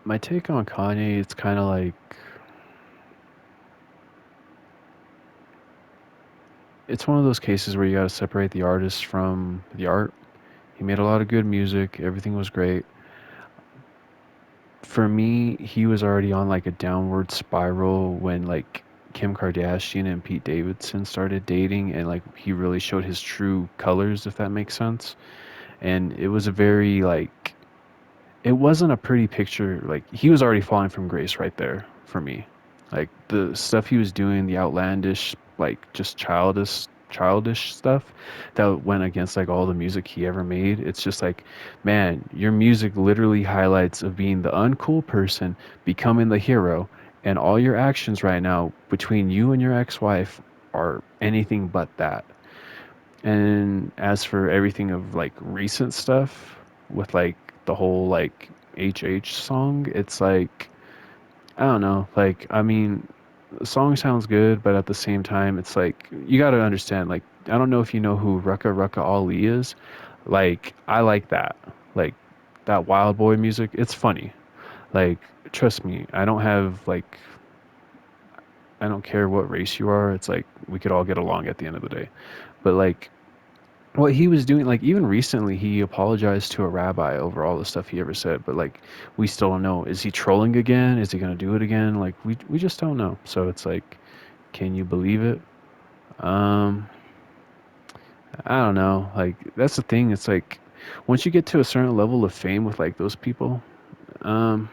My take on Kanye, it's kind of like it's one of those cases where you got to separate the artist from the art. He made a lot of good music, everything was great. For me, he was already on like a downward spiral when like Kim Kardashian and Pete Davidson started dating, and like he really showed his true colors, if that makes sense. And it was a very like it wasn't a pretty picture. Like he was already falling from grace right there for me. Like the stuff he was doing, the outlandish, like just childish stuff that went against like all the music he ever made. It's just like, man, your music literally highlights of being the uncool person, becoming the hero, and all your actions right now between you and your ex-wife are anything but that. And as for everything of like recent stuff with like the whole like HH song, it's like I don't know. Like I mean, the song sounds good, but at the same time, it's like you got to understand. Like I don't know if you know who Rucka Rucka Ali is. Like I like that. Like that Wild Boy music. It's funny. Like trust me, I don't care what race you are. It's like we could all get along at the end of the day. But like what he was doing, like even recently he apologized to a rabbi over all the stuff he ever said, but like we still don't know, is he trolling again, is he going to do it again, like we just don't know. So it's like, can you believe it? um I don't know, like that's the thing, it's like once you get to a certain level of fame with like those people, um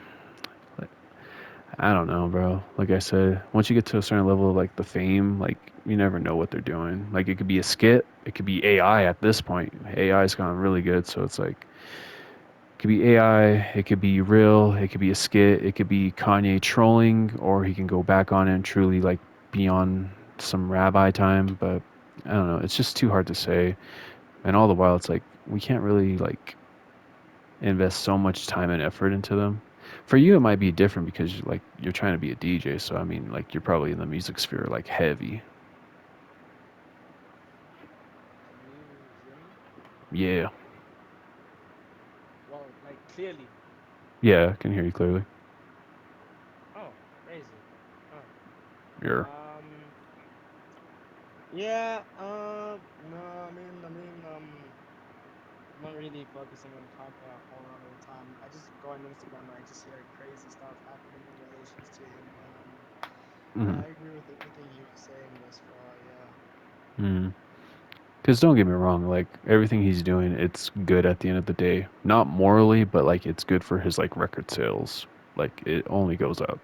I don't know, bro. Like I said, once you get to a certain level of like the fame, like you never know what they're doing. Like it could be a skit, it could be AI at this point. AI's gone really good, so it's like it could be AI, it could be real, it could be a skit, it could be Kanye trolling, or he can go back on it and truly like be on some rabbi time. But I don't know, it's just too hard to say. And all the while, it's like we can't really like invest so much time and effort into them. For you, it might be different because like you're trying to be a DJ. So I mean, like you're probably in the music sphere like heavy. Can you hear me? Yeah, Well, like clearly. yeah, I can hear you clearly. Oh, crazy. Huh. Yeah. Um. Yeah. No. I'm not really focusing on Kanye a whole lot of the time. I just go on Instagram and I just hear crazy stuff happening in relations to him. But yeah, Mm-hmm. I agree with everything you were saying thus far. Yeah. Mm-hmm. Because don't get me wrong, like everything he's doing, it's good at the end of the day. Not morally, but like it's good for his like record sales. Like it only goes up.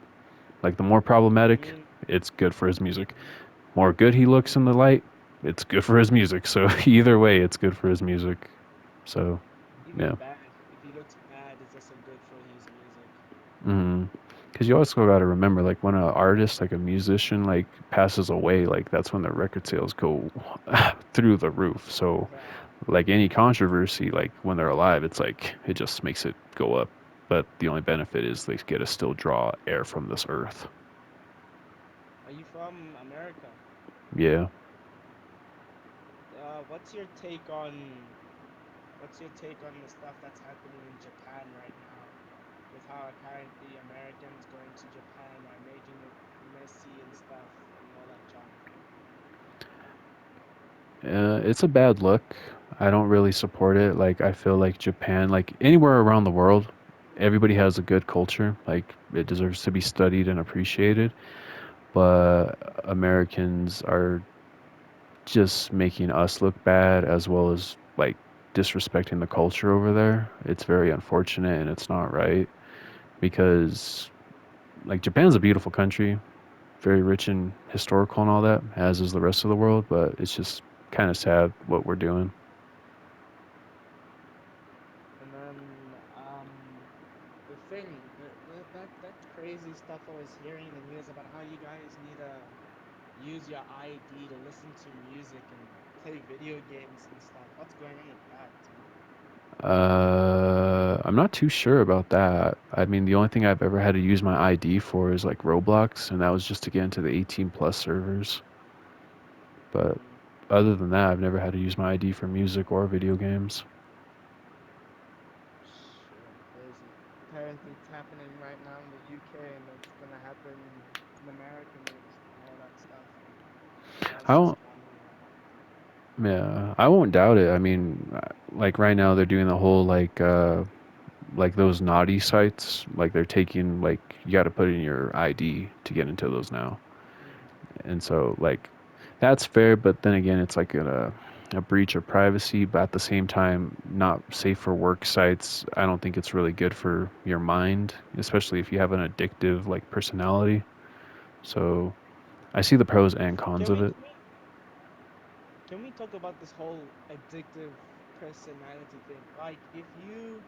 Like the more I problematic, mean. it's good for his music. Mhm. More good he looks in Mhm. the light, it's good for his music. So either way, it's good for his music. So Even yeah. bad. If he looks bad, it's also good for his music. Mm-hmm. Because you also got to remember, like when an artist, like a musician, like passes away, like that's when the record sales go through the roof. So Yeah. like any controversy, like when they're alive, it's like it just makes it go up. But the only benefit is they get to still draw air from this earth. Are you from America? Yeah. What's your take on the stuff that's happening in Japan right now, with how apparently Americans going to Japan are making it messy and stuff and all that junk? It's a bad look. I don't really support it. Like I feel like Japan, like anywhere around the world, everybody has a good culture. Like it deserves to be studied and appreciated. But Americans are just making us look bad as well as like disrespecting the culture over there. It's very unfortunate and it's not right because like Japan's a beautiful country, very rich in historical and all that, as is the rest of the world, but it's just kind of sad what we're doing. And then the thing that crazy stuff I was hearing in the news about how you guys need to use your ID to listen to music and play video games and stuff. What's going on with that? I'm not too sure about that. I mean, the only thing I've ever had to use my ID for is like Roblox, and that was just to get into the 18 plus servers. But Mm, other than that, I've never had to use my ID for music or video games. shit, crazy. apparently it's happening right now in the UK, and it's gonna happen in America next, and all that stuff. And I was I just don't. wondering about it. Yeah, I won't doubt it. I mean, like right now they're doing the whole like those naughty sites. Like they're taking like you got to put in your ID to get into those now, Hmm. and so like that's fair. But then again, it's like a breach of privacy, but at the same time, not safe for work sites. I don't think it's really good for your mind, especially if you have an addictive like personality. So I see the pros and cons Can of we it. can we can we talk about this whole addictive personality thing? Like, if you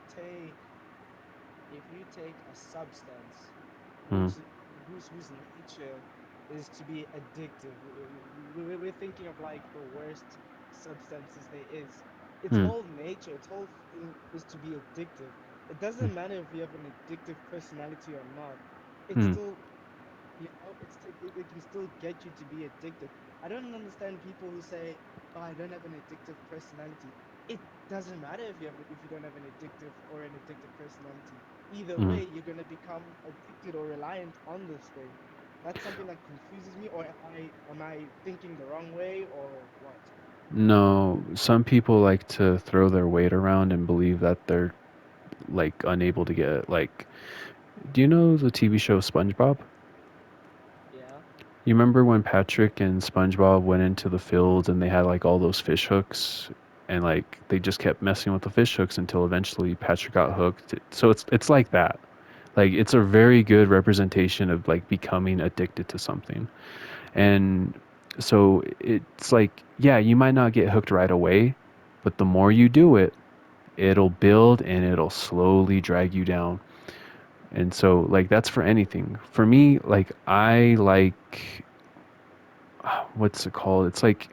take a substance Mm, whose whose nature is to be addictive, we're thinking of like the worst substances there is. Its mm, whole nature, its whole thing is to be addictive. It mm, doesn't matter if you have an addictive personality or not. It's mm, still, it can still get you to be addicted. I don't understand people who say, "Oh, I don't have an addictive personality." It doesn't matter if you don't have an addictive or an addictive personality. Either mm. way, you're gonna become addicted or reliant on this thing. That's something that confuses me. Or am I thinking the wrong way or what? No, some people like to throw their weight around and believe that they're like unable to get like. Do you know the TV show SpongeBob? Yeah. You remember when Patrick and SpongeBob went into the fields and they had like all those fish hooks and like they just kept messing with the fish hooks until eventually Patrick got Yeah. hooked. So it's like that. Like it's a very good representation of like becoming addicted to something. And so it's like yeah, you might not get hooked right away, but the more you do it, it'll build and it'll slowly drag you down. And so like that's for anything. For me, like I like what's it called? It's like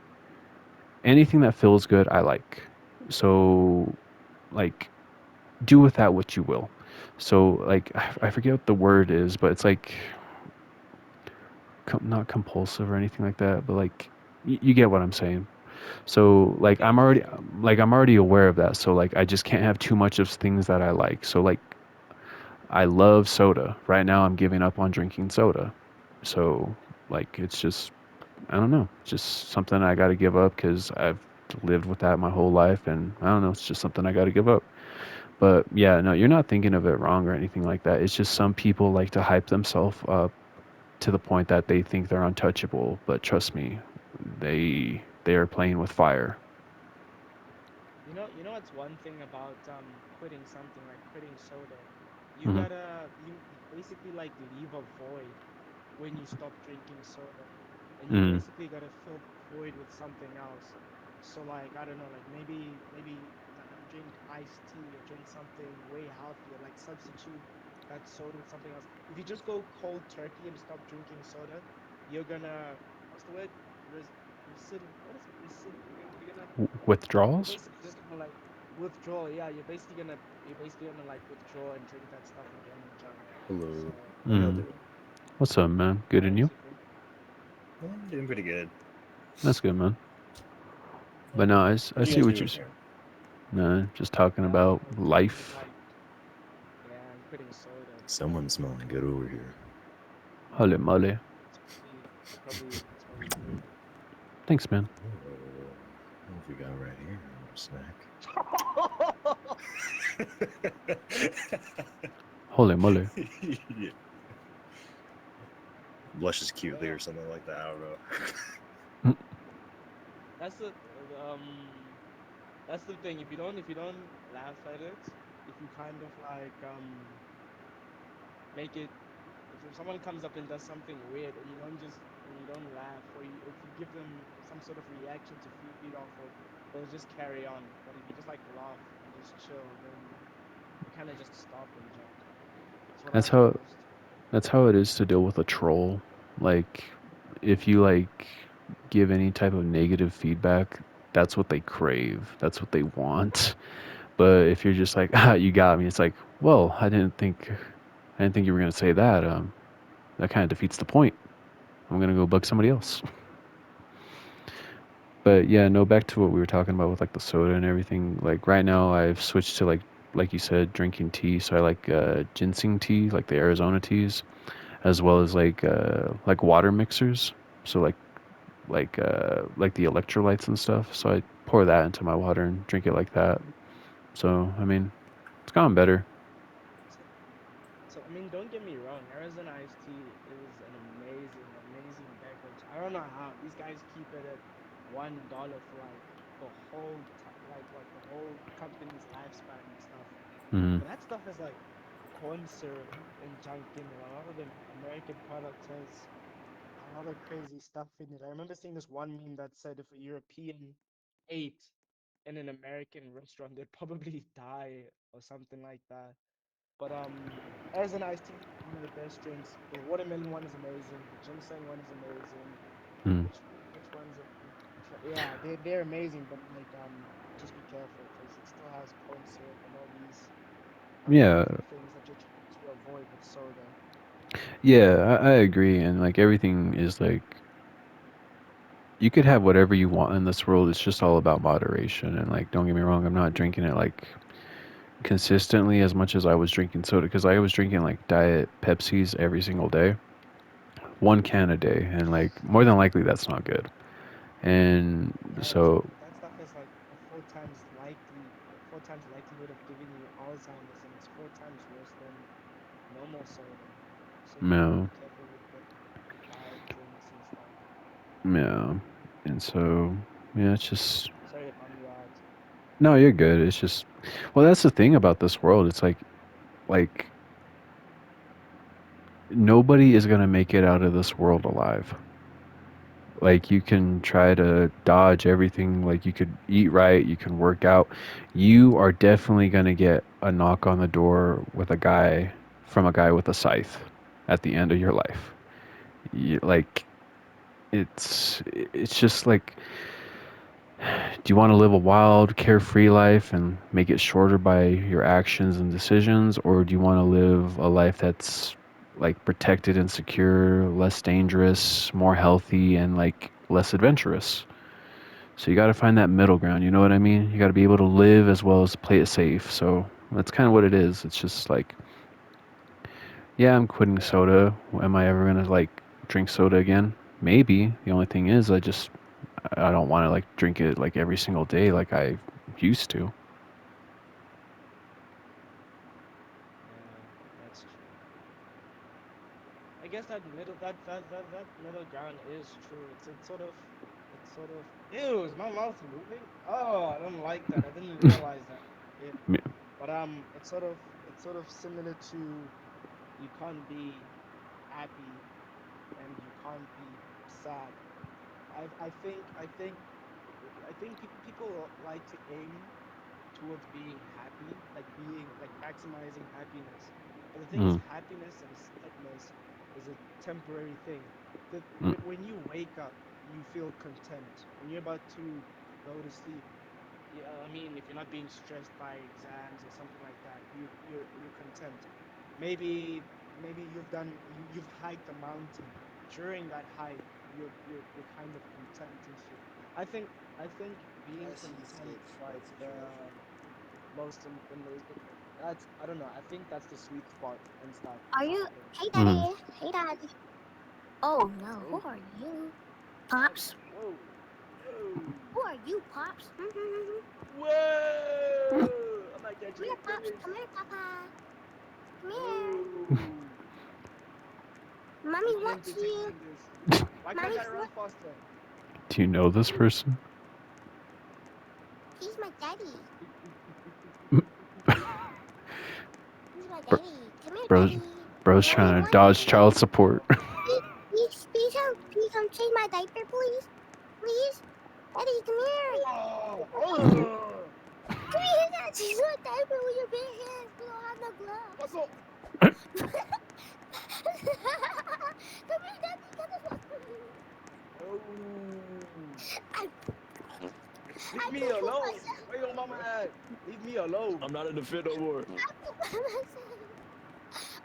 anything that feels good, I like. So, like, do with that what you will. So, like, I forget what the word is, but it's like not compulsive or anything like that, but like, you get what I'm saying. So, I like, get what you're saying. I'm already aware of that. So, like, I just can't have too much of things that I like. So, like, I love soda. Right now, I'm giving up on drinking soda. So, like, it's just I don't know. It's just something I got to give up because I've lived with that my whole life, and I don't know. It's just something I got to give up. But yeah, no, you're not thinking of it wrong or anything like that. It's just some people like to hype themselves up to the point that they think they're untouchable. But trust me, they are playing with fire. What's one thing about quitting something like quitting soda? Hmm. You basically like leave a void when you stop drinking soda, and you Mm. basically gotta fill that void with something else. So like I don't know, like maybe drink iced tea or drink something way healthier, like substitute that soda with something else. If you just go cold turkey and stop drinking soda, you're gonna what's the word? What is it? You're gonna you're Withdrawals? basically just gonna like withdraw. Yeah, you're basically gonna like withdraw and drink that stuff again and junk. Hello. So How y'all Mm. doing? What's up, man? Good in you? super. I'm doing pretty good. That's good, man. But no, I What you see guys what doing you're saying. here? No, just talking about Chilling, just life. like yeah, and quitting soda. Someone's smelling good over here. Holy moly. It's probably you. Thanks, man. Oh, what we got right here? A little snack. Holy moly. Yeah. Blushes cutely Yeah, or something like that. I don't know. Mm. that's the that's the thing. If you don't laugh at it, if you kind of like make it if someone comes up and does something weird and you don't laugh, or if you give them some sort of reaction to feed off of, they'll just carry on. But if you just like laugh and just chill, then they kind of just stop and junk. That's what That's I've how noticed. That's how it is to deal with a troll. Like, if you like give any type of negative feedback, that's what they crave. That's what they want. But if you're just like, ah, you got me, it's like, well, I didn't think you were gonna say that. That kind of defeats the point. I'm gonna go bug somebody else. But yeah, no, back to what we were talking about with like the soda and everything. Like right now, I've switched to like like you said, drinking tea. So I like ginseng tea, like the Arizona teas, as well as like water mixers. So like the electrolytes and stuff. So I pour that into my water and drink it like that. So I mean, it's gotten better. So, so I mean, don't get me wrong. Arizona iced tea is an amazing, amazing beverage. I don't know how these guys keep it at $1 for like the whole like the whole company's lifespan and stuff. Mm-hmm. But that stuff is like corn syrup and junk in it. A lot of the American product has a lot of crazy stuff in it. I remember seeing this one meme that said if a European ate in an American restaurant, they'd probably die or something like that. But Arizona iced tea, one of the best drinks. The watermelon one is amazing. The ginseng one is amazing. Mm. Which ones are yeah, they're amazing, but like just be careful because it still has corn syrup and all these Yeah, unhealthy things that you're trying to avoid with soda. yeah, I agree. And like everything is like you could have whatever you want in this world. It's just all about moderation. And like, don't get me wrong, I'm not drinking it like consistently as much as I was drinking soda because I was drinking like diet Pepsis every single day, 1 can a day, and like more than likely that's not good. And Yeah, so, but that stuff is like a four times likelihood of giving you Alzheimer's, and it's four times worse than normal soda. So you gotta no, be careful with the diet drinks and stuff. yeah, and so yeah, it's just Sorry to bum you out. no, you're good. It's just well, that's the thing about this world. It's like nobody is gonna make it out of this world alive. Like you can try to dodge everything, like you could eat right, you can work out. You are definitely going to get a knock on the door with a guy from a guy with a scythe at the end of your life. Like it's just like do you want to live a wild, carefree life and make it shorter by your actions and decisions, or do you want to live a life that's like protected and secure, less dangerous, more healthy and like less adventurous? So you got to find that middle ground. You know what I mean? You got to be able to live as well as play it safe. So that's kind of what it is. It's just like, yeah, I'm quitting Yeah, soda. Am I ever gonna like drink soda again? Maybe. The only thing is, I don't want to like drink it like every single day like I used to. yeah, that's true. I guess that middle ground is true. It's sort of ew, is my mouth moving? Oh, I don't like that. I didn't realize that. Yeah. But it's sort of similar to you can't be happy and you can't be sad. I think people like to aim towards being happy, like being like maximizing happiness. But the thing is, Mm, happiness and sadness is a temporary thing. mm, When you wake up, you feel content. When you're about to go to sleep, yeah, I mean, if you're not being stressed by exams or something like that, you're content. Maybe you've hiked a mountain. During that hike, you're kind of content and shit. I think I think being As he content escapes is from like the situation. the most in the it, that's I don't know. I think that's the sweet spot and stuff, Are in my you? opinion. Hey, mm. daddy. Hey, daddy. Oh no, who Oh, are you, whoa, pops? whoa, whoa, Who are you, pops? whoa! I'm not Come catching here, a pops. fish. Come here, papa. Come here. Whoa! I'm Mommy not wants you. entertaining this. Why can't Mommy I run want. faster? Do you know this person? He's my daddy. He's my Bro, daddy. Come here, bro's, daddy. bro's Mommy trying to wants dodge you. child support. Oh Please, no. please change my diaper, please. Please. Daddy, come here. Oh, oh. Come here, Dad. Change my diaper with your bare hands. We don't have no gloves. Fuck off. Come here, Daddy. Come Oh. I, Leave I me pooped alone. myself. Where your mama at? Leave me alone. I'm not in the fit no more. I pooped myself.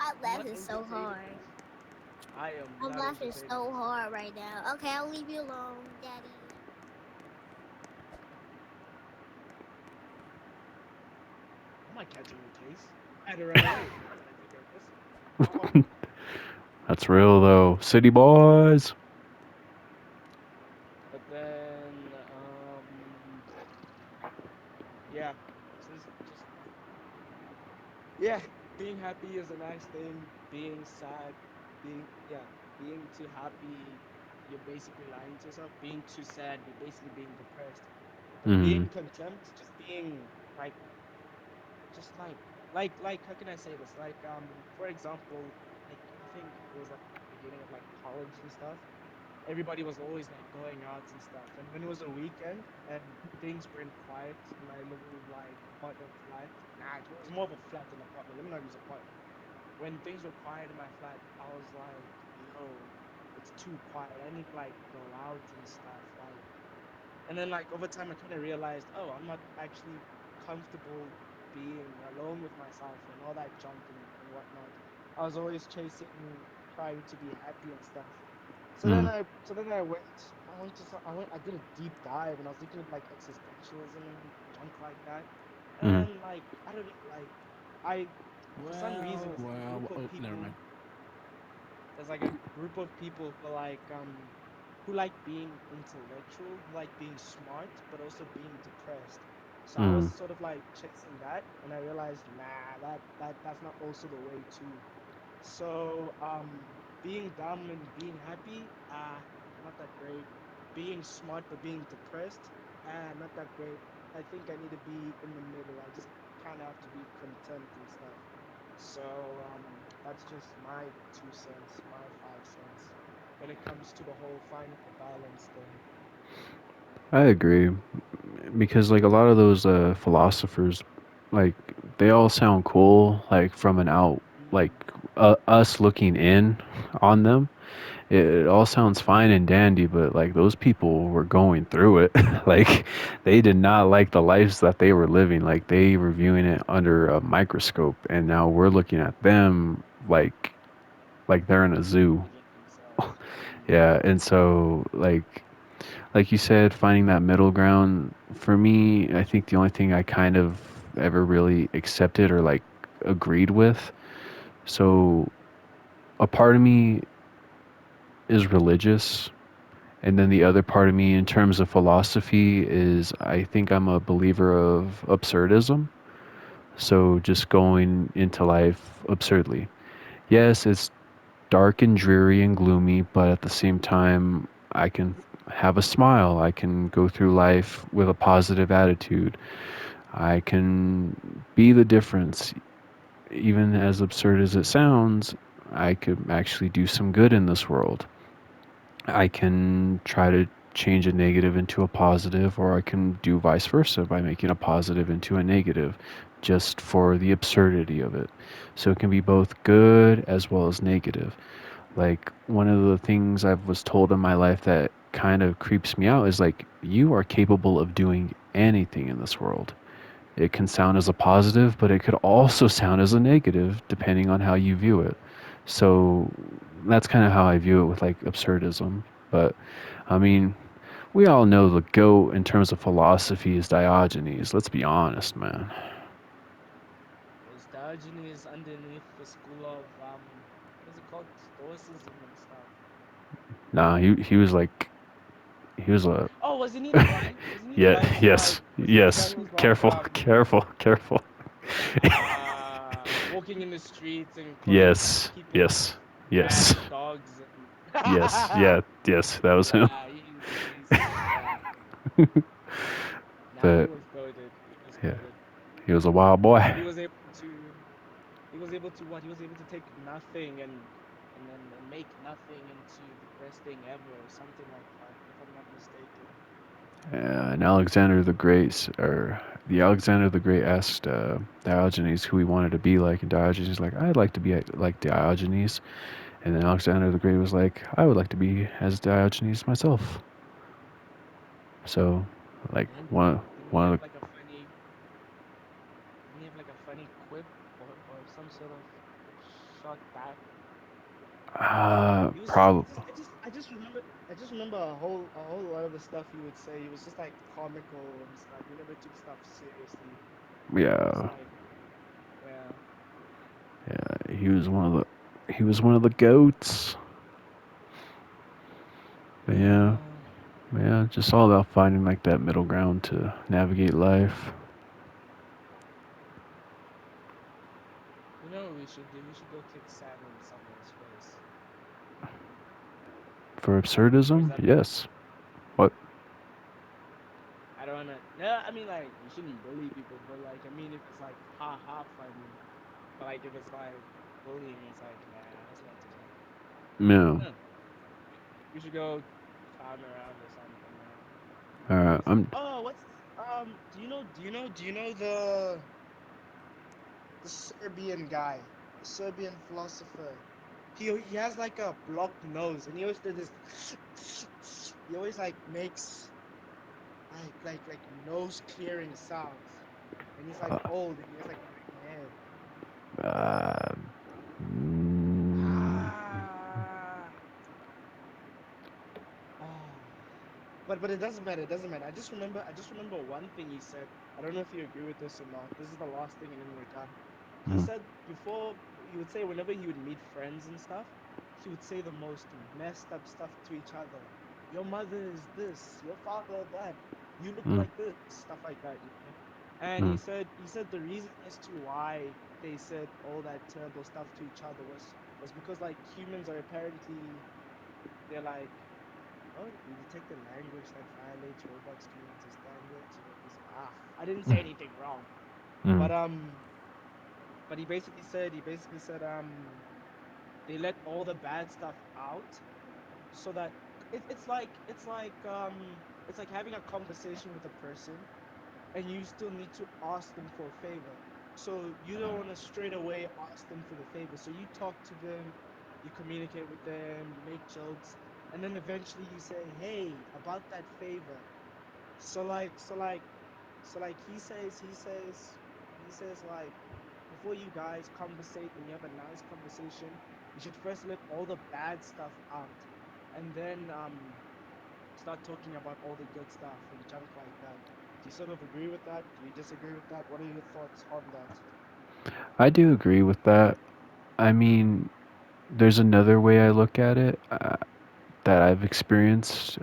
I'm I'm not laughing so entertaining hard. this. I am I'm not laughing entertaining so this. hard right now. Okay, I'll leave you alone, Daddy. Am I catching the case. I had to run away. What did I think I was? Come on. That's real though. City boys. But then, yeah, just yeah, being happy is a nice thing. Being sad, being too happy, you're basically lying to yourself. Being too sad, you're basically being depressed. But Mm-hmm. being content, just being like, just like, how can I say this? Like, for example, like I think it was like at the beginning of like college and stuff. Everybody was always like going out and stuff. And when it was a weekend and things went quiet in my little like apartment flat, nah, it was more of a flat than apartment. Let me not use apartment. When things were quiet in my flat, I was like, yo, it's too quiet. I need to like go out and stuff. Like, and then like over time, I kind of realized, oh, I'm not actually comfortable being alone with myself and all that junk and whatnot. I was always chasing, trying to be happy and stuff. Mm. I went, I did a deep dive and I was looking at like existentialism and junk like that. Mm. And like, I don't know, like, I, for some reason, there's like a group of Oh, never people mind. there's like a group of people who like being intellectual, who like being smart, but also being depressed. So I was Mm. sort of like chasing that, and I realized, nah, that's not also the way too. So being dumb and being happy, not that great. Being smart but being depressed, not that great. I think I need to be in the middle. I just kind of have to be content and stuff. So that's just my 2 cents, my 5 cents when it comes to the whole finding the balance thing. I agree because like a lot of those philosophers, like they all sound cool. Like from an out, like Mm, us looking in on them, it all sounds fine and dandy. But like those people were going through it. Like they did not like the lives that they were living. Like they were viewing it under a microscope, and now we're looking at them like they're in a zoo. living themselves. Yeah, and so like you said, finding that middle ground for me, I think the only thing I kind of ever really accepted or like agreed with. So a part of me is religious, and then the other part of me, in terms of philosophy, is I think I'm a believer of absurdism. So just going into life absurdly. Yes, it's dark and dreary and gloomy, but at the same time, I can have a smile. I can go through life with a positive attitude. I can be the difference. Even as absurd as it sounds, I could actually do some good in this world. I can try to change a negative into a positive, or I can do vice versa by making a positive into a negative just for the absurdity of it. So it can be both good as well as negative. Like one of the things I was told in my life that kind of creeps me out is like you are capable of doing anything in this world. It can sound as a positive, but it could also sound as a negative depending on how you view it. So that's kind of how I view it with like absurdism. But I mean, we all know the goat in terms of philosophy is Diogenes. Let's be honest, man. Is Diogenes underneath the school of what is it called? Stoicism and stuff. Nah, he was like he was a Oh, wasn't he the guy? Wasn't he the yeah guy who was like yes wasn't he the guy yes who was like careful careful careful walking in the streets and calling yes people yes rats, yes dogs, and yes yes that was him. yeah, yeah. Nah, he But was goaded. He was yeah, goaded. he was a wild boy. He was able to. He was able to what? He was able to take nothing and make nothing into the best thing ever, or something like that, if I'm not mistaken. And Alexander the Great, or the Alexander the Great asked Diogenes who he wanted to be like, and Diogenes was like, I'd like to be like Diogenes. And then Alexander the Great was like, I would like to be as Diogenes myself. So, like And didn't he one have of like a funny? Didn't he have like a funny quip or some sort of shot back? the He was just, probably I just remember a whole lot of the stuff he would say. He was just like comical and stuff. He never took stuff seriously. He was yeah like. Yeah. He was one of the goats. But yeah, Yeah. yeah, just all about finding like that middle ground to navigate life. You know what we should do? We should go kick sand in someone's face. For Or is absurdism, that yes. What? I don't wanna. No, I mean like you shouldn't bully people, but like I mean if it's like ha ha funny, but like if it's like bullying, it's like nah, let's not do that. No. Yeah, we should go clown around or something. What's I'm. oh what's do you know the Serbian guy, the Serbian philosopher? He has like a blocked nose, and he always does this. He always like makes like nose clearing sounds, and he's like Uh, old, and he has like gray hair. uh, mm, Ah, ah. But it doesn't matter. It doesn't matter. I just remember one thing he said. I don't know if you agree with this or not. This is the last thing, and then we're done. He mm, said before he would say whenever he would meet friends and stuff, he would say the most messed up stuff to each other. Your mother is this. Your father that. You look mm, like this. Stuff like that. And he mm. said he said the reason as to why they said all that terrible stuff to each other was because like humans are apparently they're like, oh, we detect a language that violates Roblox community standards. I didn't say anything wrong, Mm. but he basically said they let all the bad stuff out so that it's like having a conversation with a person and you still need to ask them for a favor. So you don't want to straight away ask them for the favor. So you talk to them, you communicate with them, you make jokes, and then eventually you say, "Hey, about that favor." So like so like so like he says like before you guys conversate and you have a nice conversation, you should first let all the bad stuff out, and then start talking about all the good stuff and junk like that. Do you sort of agree with that? Do you disagree with that? What are your thoughts on that? I do agree with that. I mean, there's another way I look at it that I've experienced.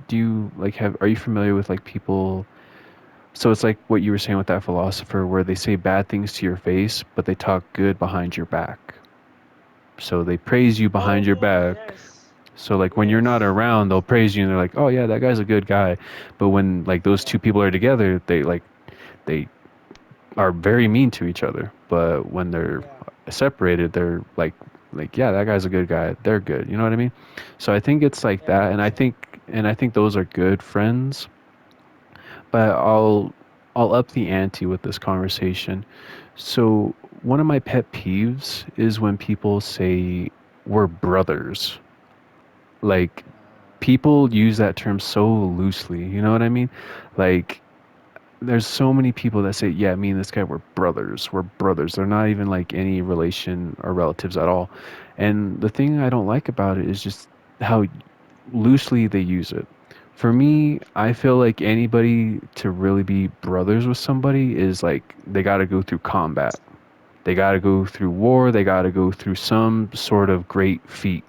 Do you like have? Are you familiar with like people? So it's like what you were saying with that philosopher, where they say bad things to your face, but they talk good behind your back. So they praise you behind your Oh back. yes, So like when you're not yes, around, they'll yes. praise you and they're like, "Oh yeah, that guy's a good guy." But when like those Yeah, two people are together, they are very mean to each other. But when they're yeah, separated, they're like yeah, that guy's a good guy. They're good. You know what I mean? So I think it's like yeah. that, and Makes sense. I think those are good friends. But I'll up the ante with this conversation. So one of my pet peeves is when people say we're brothers. Like people use that term so loosely. You know what I mean? Like there's so many people that say, "Yeah, me and this guy we're brothers. We're brothers." They're not even like any relation or relatives at all. And the thing I don't like about it is just how loosely they use it. For me, I feel like anybody to really be brothers with somebody is like they got to go through combat. They got to go through war. They got to go through some sort of great feat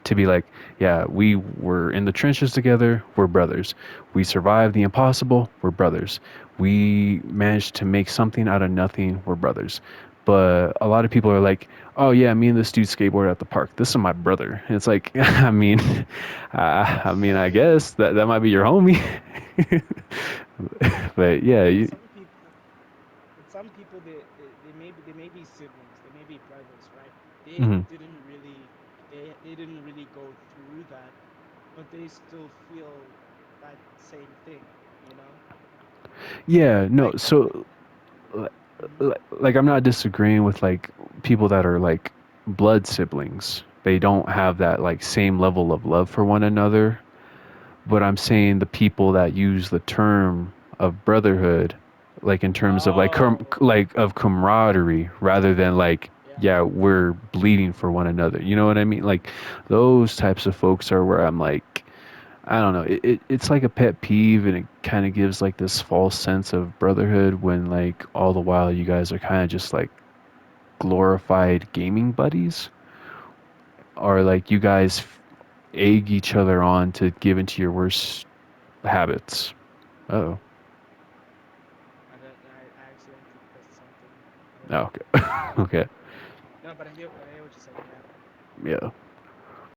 to be like, yeah, we were in the trenches together, we're brothers. We survived the impossible, we're brothers. We managed to make something out of nothing, we're brothers. But a lot of people are like, oh yeah, me and this dude skateboard at the park. This is my brother. And it's like, I guess that might be your homie. But yeah, With you, some people, they may be siblings, they may be brothers, right? They mhm. didn't really they didn't really go through that, but they still feel that same thing, you know? Yeah, no. Like So mhm. like I'm not disagreeing with like people that are like blood siblings. They don't have that like same level of love for one another. But I'm saying the people that use the term of brotherhood, like in terms of like Oh, like of camaraderie, rather than like yeah. yeah we're bleeding for one another. You know what I mean? Like those types of folks are where I'm like I don't know. It's like a pet peeve, and it kind of gives like this false sense of brotherhood when like all the while you guys are kind of just like glorified gaming buddies, or like you guys egg each other on to give into your worst habits? Oh, I don't. I accidentally pressed something. I don't know. okay. Okay. No, but I hear what you're saying. Yeah. Yeah.